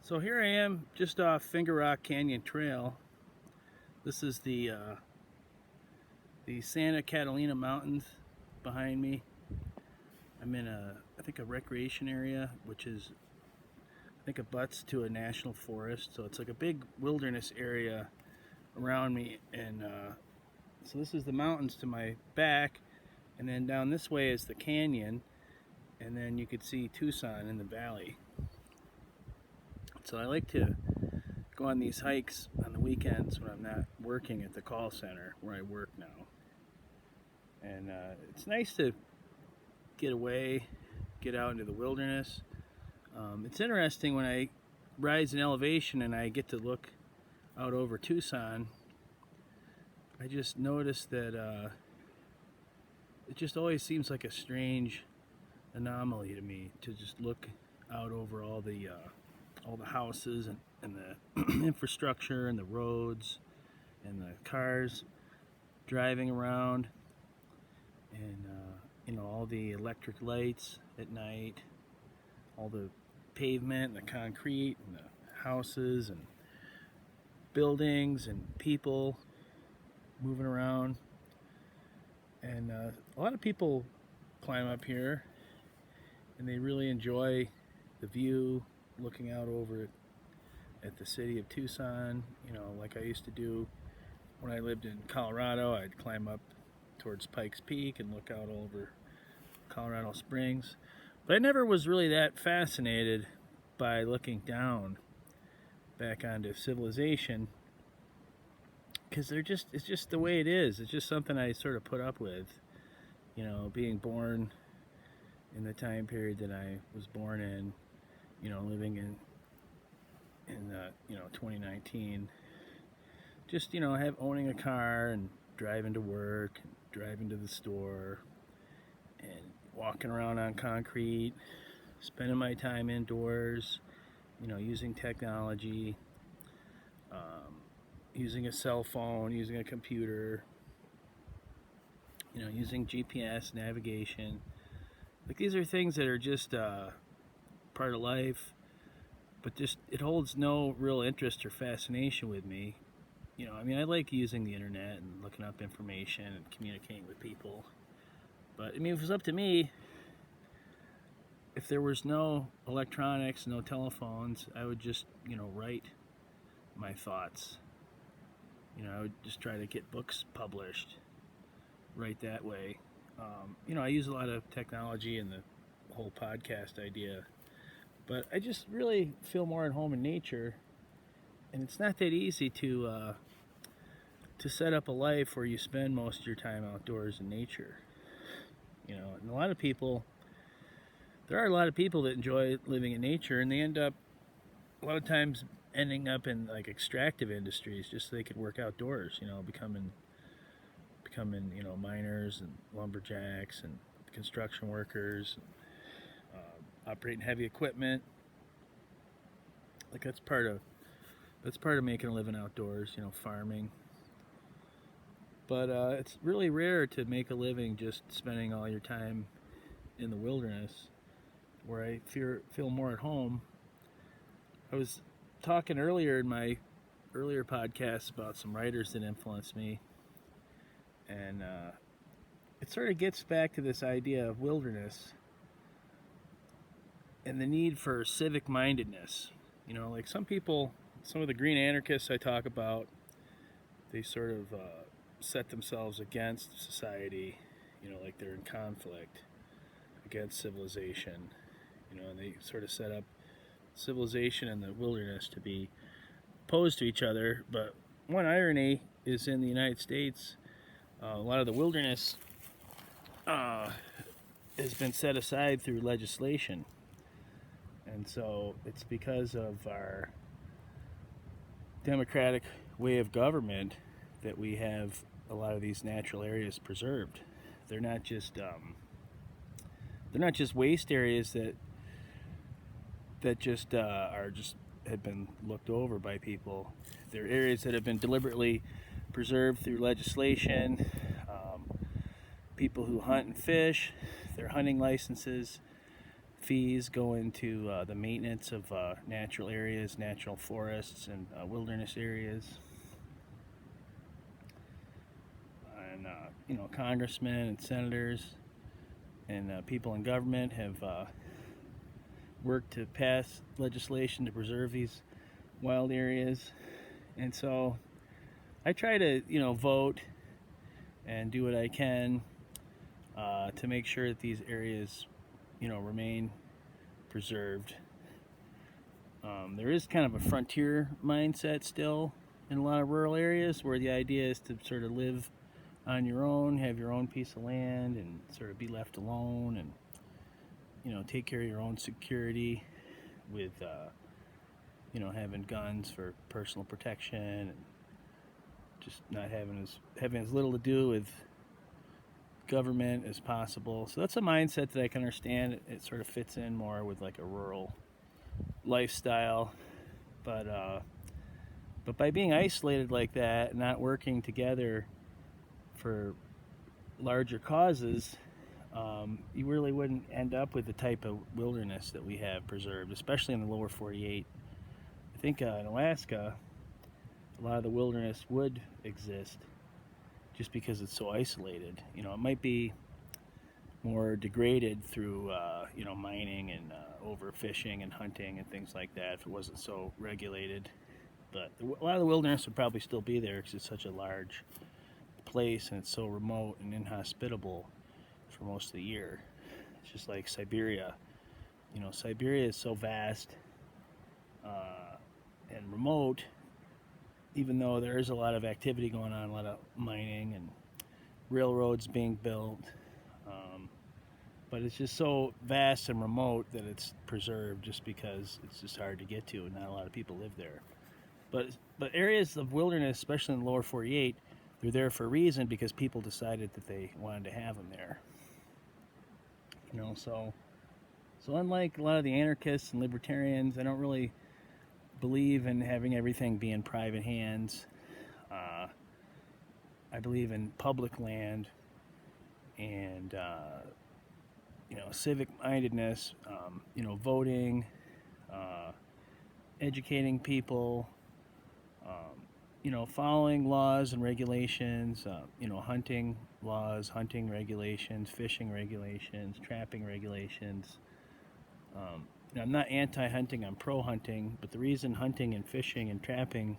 So here I am just off Finger Rock Canyon Trail. This is the Santa Catalina Mountains behind me. I'm in I think a recreation area, which is, I think, abuts to a national forest. So it's like a big wilderness area around me. And so this is the mountains to my back. And then down this way is the canyon. And then you could see Tucson in the valley. So I like to go on these hikes on the weekends when I'm not working at the call center where I work now. And it's nice to get away, get out into the wilderness. It's interesting when I rise in elevation and I get to look out over Tucson. I just noticed that it just always seems like a strange anomaly to me to just look out over all the houses and the infrastructure and the roads and the cars driving around, and all the electric lights at night, all the pavement and the concrete and the houses and buildings and people moving around. And a lot of people climb up here and they really enjoy the view, looking out over it at the city of Tucson, like I used to do when I lived in Colorado. I'd climb up towards Pikes Peak and look out over Colorado Springs. But I never was really that fascinated by looking down back onto civilization, because it's just the way it is. It's just something I sort of put up with, being born in the time period that I was born in, living in 2019. Just, owning a car and driving to work, and driving to the store, and walking around on concrete, spending my time indoors, using technology, using a cell phone, using a computer, using GPS navigation. Like, these are things that are just part of life, but just it holds no real interest or fascination with me. I like using the internet and looking up information and communicating with people. But if it was up to me, if there was no electronics, no telephones, I would just, write my thoughts. I would just try to get books published, write that way. I use a lot of technology in the whole podcast idea, but I just really feel more at home in nature. And it's not that easy to set up a life where you spend most of your time outdoors in nature. And there are a lot of people that enjoy living in nature, and they end up a lot of times ending up in like extractive industries just so they could work outdoors, becoming miners and lumberjacks and construction workers, and, operating heavy equipment. Like, that's part of making a living outdoors, farming. But it's really rare to make a living just spending all your time in the wilderness, where I feel more at home. I was talking earlier in my earlier podcasts about some writers that influenced me, and it sort of gets back to this idea of wilderness and the need for civic mindedness. Like some of the green anarchists I talk about, they sort of set themselves against society, like they're in conflict against civilization, and they sort of set up civilization and the wilderness to be opposed to each other. But one irony is, in the United States, a lot of the wilderness has been set aside through legislation. And so it's because of our democratic way of government that we have a lot of these natural areas preserved. They're not just waste areas that just had been looked over by people. They're areas that have been deliberately preserved through legislation. People who hunt and fish, their hunting licenses fees go into the maintenance of natural areas, natural forests, and wilderness areas. And congressmen and senators and people in government have worked to pass legislation to preserve these wild areas. And so I try to, vote and do what I can to make sure that these areas, remain preserved. There is kind of a frontier mindset still in a lot of rural areas where the idea is to sort of live on your own, have your own piece of land, and sort of be left alone, and take care of your own security with having guns for personal protection, and just not having as little to do with government as possible. So that's a mindset that I can understand. It sort of fits in more with like a rural lifestyle, but by being isolated like that, not working together for larger causes, you really wouldn't end up with the type of wilderness that we have preserved, especially in the lower 48. I think in Alaska, a lot of the wilderness would exist just because it's so isolated. It might be more degraded through mining and overfishing and hunting and things like that if it wasn't so regulated. But a lot of the wilderness would probably still be there because it's such a large place and it's so remote and inhospitable for most of the year. It's just like Siberia. Siberia is so vast and remote, even though there is a lot of activity going on, a lot of mining and railroads being built. But it's just so vast and remote that it's preserved just because it's just hard to get to and not a lot of people live there. But areas of wilderness, especially in the lower 48, they're there for a reason because people decided that they wanted to have them there. So unlike a lot of the anarchists and libertarians, I don't really believe in having everything be in private hands. I believe in public land and civic mindedness, voting, educating people, following laws and regulations, hunting laws, hunting regulations, fishing regulations, trapping regulations. I'm not anti-hunting, I'm pro-hunting, but the reason hunting and fishing and trapping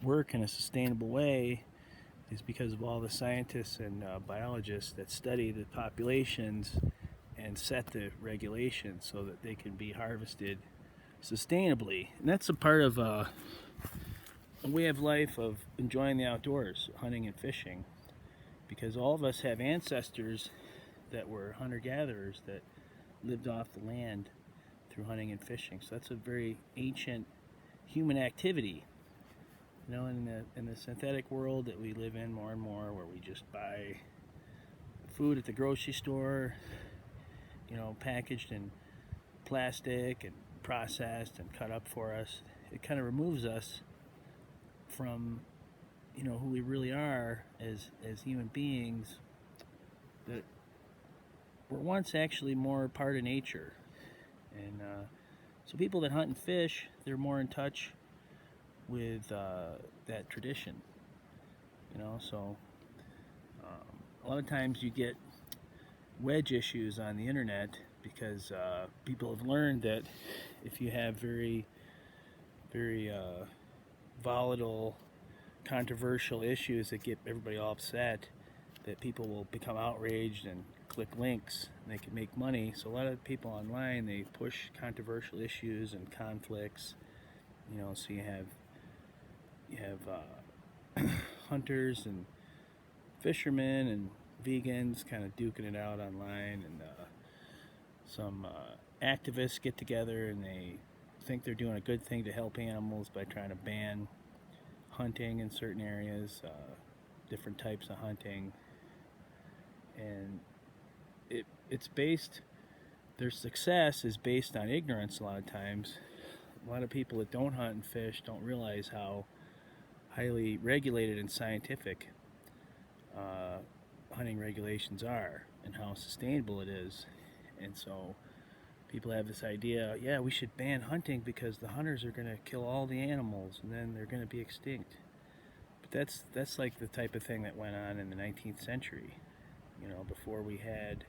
work in a sustainable way is because of all the scientists and biologists that study the populations and set the regulations so that they can be harvested sustainably. And that's a part of a way of life of enjoying the outdoors, hunting and fishing, because all of us have ancestors that were hunter-gatherers that lived off the land through hunting and fishing. So that's a very ancient human activity. In the synthetic world that we live in more and more, where we just buy food at the grocery store, packaged in plastic and processed and cut up for us, it kind of removes us from who we really are as human beings, that were once actually more part of nature. And so people that hunt and fish, they're more in touch with that tradition. So a lot of times you get wedge issues on the internet because people have learned that if you have very, very volatile, controversial issues that get everybody all upset, that people will become outraged and click links and they can make money. So a lot of people online, they push controversial issues and conflicts. So you have hunters and fishermen and vegans kind of duking it out online, and some activists get together and they think they're doing a good thing to help animals by trying to ban hunting in certain areas, different types of hunting, and it's based, their success is based on ignorance a lot of times. A lot of people that don't hunt and fish don't realize how highly regulated and scientific hunting regulations are and how sustainable it is. And so people have this idea, yeah, we should ban hunting because the hunters are going to kill all the animals and then they're going to be extinct. But that's like the type of thing that went on in the 19th century, before we had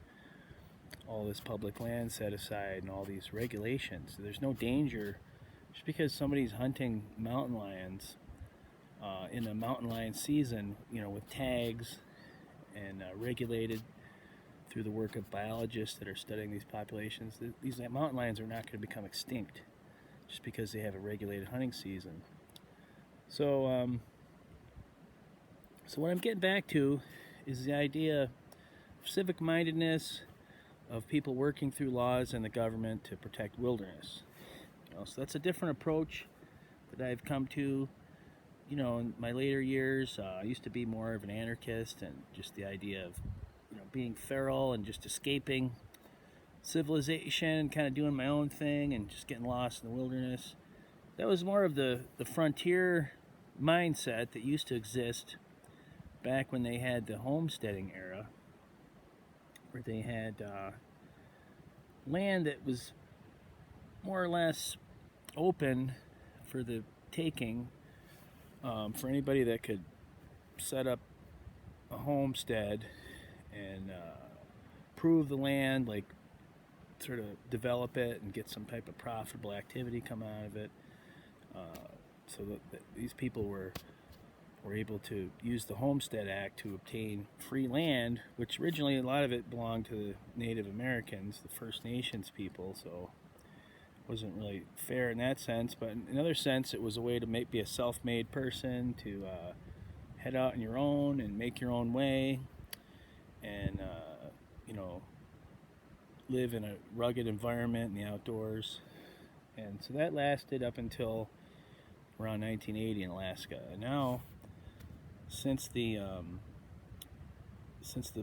all this public land set aside and all these regulations. So there's no danger just because somebody's hunting mountain lions in a mountain lion season, with tags and regulated through the work of biologists that are studying these populations. These mountain lions are not going to become extinct just because they have a regulated hunting season. So, so what I'm getting back to is the idea of civic mindedness, of people working through laws and the government to protect wilderness. So that's a different approach that I've come to. In my later years, I used to be more of an anarchist, and just the idea of being feral and just escaping civilization and kind of doing my own thing and just getting lost in the wilderness. That was more of the frontier mindset that used to exist back when they had the homesteading era, where they had land that was more or less open for the taking, for anybody that could set up a homestead and prove the land, like sort of develop it and get some type of profitable activity come out of it. So that these people were able to use the Homestead Act to obtain free land, which originally a lot of it belonged to the Native Americans, the First Nations people, so it wasn't really fair in that sense. But in another sense, it was a way to be a self-made person, to head out on your own and make your own way, and live in a rugged environment in the outdoors. And so that lasted up until around 1980 in Alaska. And now, since the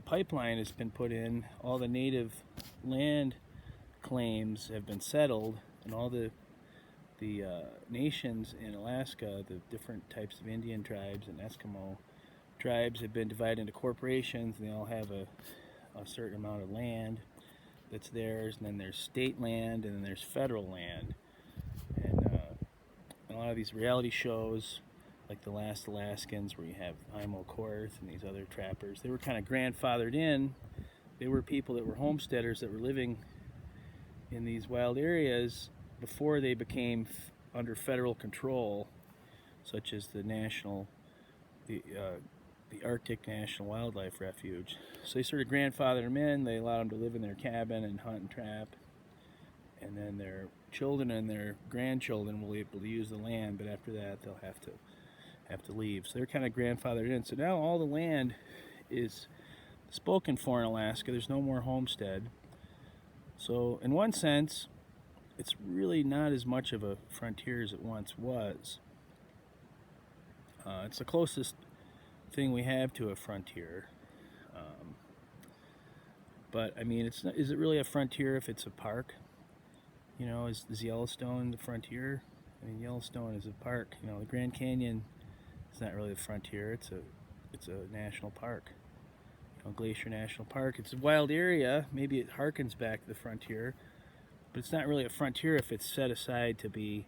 pipeline has been put in, all the native land claims have been settled, and all the nations in Alaska, the different types of Indian tribes and Eskimo tribes, have been divided into corporations, and they all have a certain amount of land that's theirs, and then there's state land, and then there's federal land. And a lot of these reality shows, like The Last Alaskans, where you have Imo Korth and these other trappers, they were kind of grandfathered in. They were people that were homesteaders that were living in these wild areas before they became under federal control, such as the Arctic National Wildlife Refuge. So they sort of grandfathered them in. They allowed them to live in their cabin and hunt and trap, and then their children and their grandchildren will be able to use the land, but after that they'll have to leave. So they're kind of grandfathered in. So now all the land is spoken for in Alaska. There's no more homestead. So in one sense, it's really not as much of a frontier as it once was. It's the closest thing we have to a frontier. But I mean, it's not, is it really a frontier if it's a park? Is Yellowstone the frontier? I mean, Yellowstone is a park. The Grand Canyon is not really the frontier. It's a national park. Glacier National Park. It's a wild area. Maybe it harkens back to the frontier, but it's not really a frontier if it's set aside to be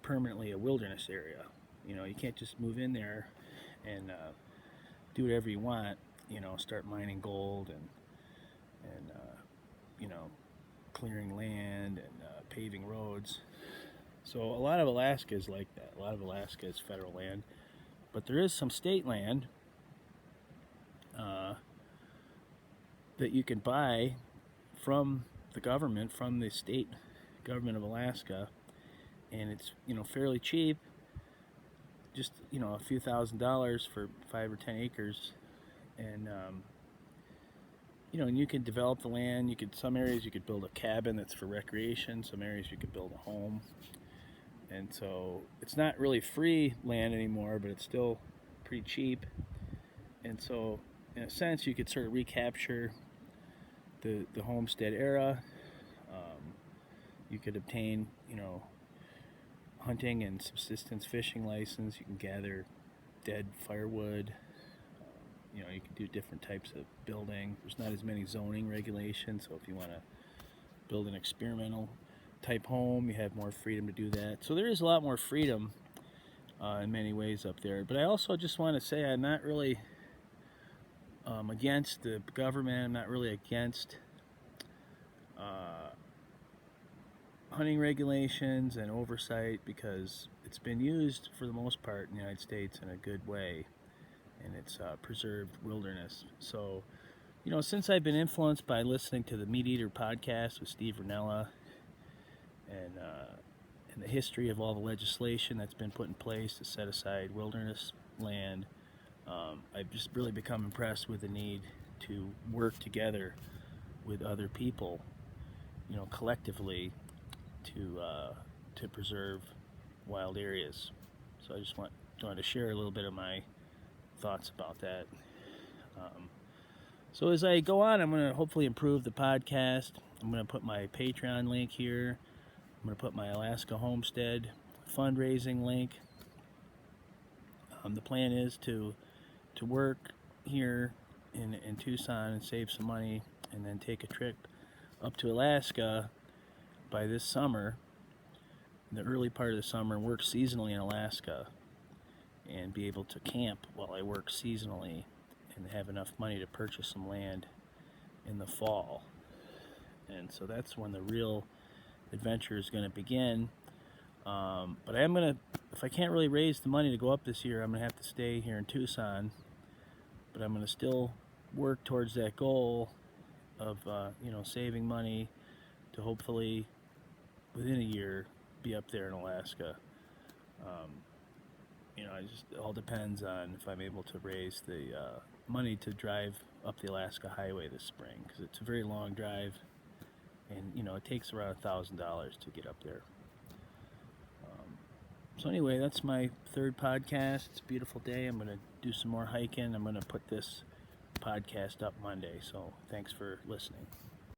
permanently a wilderness area. You can't just move in there and do whatever you want. Start mining gold and clearing land and paving roads. So a lot of Alaska is like that. A lot of Alaska is federal land, but there is some state land that you can buy from the government, from the state government of Alaska, and it's fairly cheap, just a few $1,000s for 5 or 10 acres, and and you can develop the land. Some areas you could build a cabin that's for recreation, some areas you could build a home. And so it's not really free land anymore, but it's still pretty cheap. And so in a sense you could sort of recapture the homestead era. You could obtain hunting and subsistence fishing license. You can gather dead firewood. You can do different types of building. There's not as many zoning regulations, so if you want to build an experimental type home, you have more freedom to do that. So there is a lot more freedom in many ways up there. But I also just want to say I'm not really against the government. I'm not really against hunting regulations and oversight, because it's been used for the most part in the United States in a good way, and it's preserved wilderness. So, since I've been influenced by listening to the Meat Eater podcast with Steve Rinella, and the history of all the legislation that's been put in place to set aside wilderness land, I've just really become impressed with the need to work together with other people, collectively, to preserve wild areas. So I just wanted to share a little bit of my thoughts about that. So as I go on, I'm going to hopefully improve the podcast. I'm going to put my Patreon link here. I'm going to put my Alaska Homestead fundraising link. The plan is to work here in Tucson and save some money, and then take a trip up to Alaska by this summer, in the early part of the summer, and work seasonally in Alaska, and be able to camp while I work seasonally, and have enough money to purchase some land in the fall. And so that's when the real adventure is going to begin. But I am going to, if I can't really raise the money to go up this year, I'm going to have to stay here in Tucson. But I'm going to still work towards that goal of saving money to hopefully within a year be up there in Alaska. It all depends on if I'm able to raise the money to drive up the Alaska Highway this spring, because it's a very long drive, and it takes around $1,000 to get up there. So anyway, that's my third podcast. It's a beautiful day. I'm going to do some more hiking. I'm going to put this podcast up Monday, so thanks for listening.